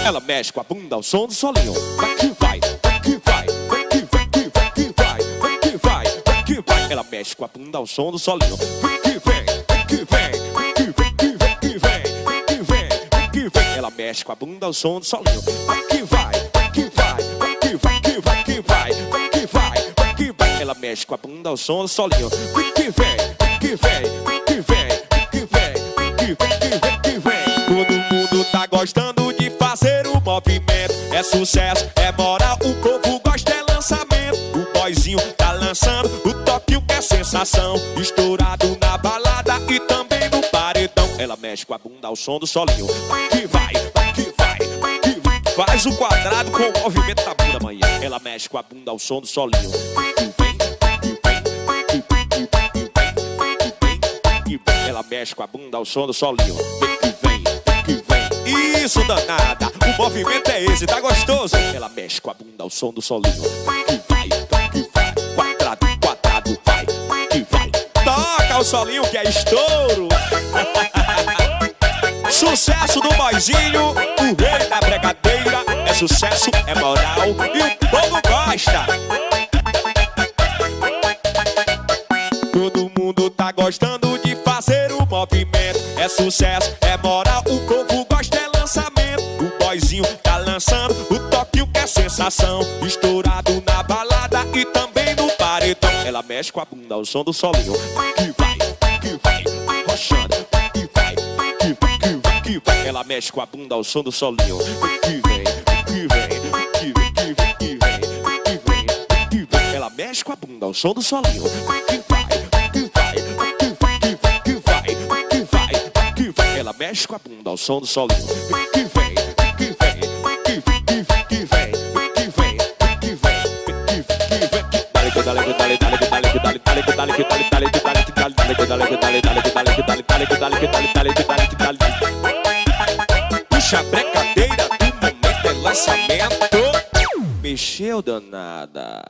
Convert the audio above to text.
Ela mexe com a bunda ao som do solinho. Vai que vai, vai que vai, vai que vai, vai que vai, vai que vai, vai que vai. Ela mexe com a bunda ao som do solinho. Vai que vem, vai que vem, vai que vem, vai que vem, vai que vem, vai que vem. Ela mexe com a bunda ao som do solinho. Vai que vai, vai que vai, vai que vai, que vai, que vai, vai que vai, vai que vai. Ela mexe com a bunda ao som do solinho. Vai que vem, vai que vem, vai que vem, vai que vem, vai que vem, vai que vem. Todo mundo tá gostando de fazer o movimento. É sucesso, é moral, o povo gosta, é lançamento. O boyzinho tá lançando o toque que é sensação. Estourado na balada e também no paredão. Ela mexe com a bunda ao som do solinho. Vai que vai, vai que vai, vai que vai. Faz o quadrado com o movimento da bunda, manhã. Ela mexe com a bunda ao som do solinho. Vai que vem, vai que vem, vai que vem, vai que vem, vai que vem. Ela mexe com a bunda ao som do solinho. Vai que vem, vai que vem. Isso, danada, o movimento é esse, tá gostoso? Ela mexe com a bunda ao som do solinho. Vai que vai, quadrado, quadrado, vai que vai. Toca o solinho que é estouro. Sucesso do boyzinho, o rei da bregadeira. É sucesso, é moral e o povo gosta. Todo mundo tá gostando de fazer o movimento. É sucesso, é moral, o povo gosta, é lançamento. O boyzinho tá lançando o toque que é sensação. Estourado na balada e também no paredão. Ela mexe com a bunda ao som do solinho. Que vai, rochando. Que vai, que vai, que vai, que vai. Ela mexe com a bunda ao som do solinho. Que vem, que vem, que vem, que vem, que vem, que vem, que vem. Ela mexe com a bunda ao som do solinho. Que vai, que vai, que vai, que vai, que vai, que vai, que vai. Ela mexe com a bunda ao som do solinho. Que vem, que vem, que vem, que vem, que vem, que vem, que vem, que vem. Dale, dale, dale, dale, dale, dale, dale, dale, dale, puxa a brincadeira do momento é lançamento. Mexeu, danada.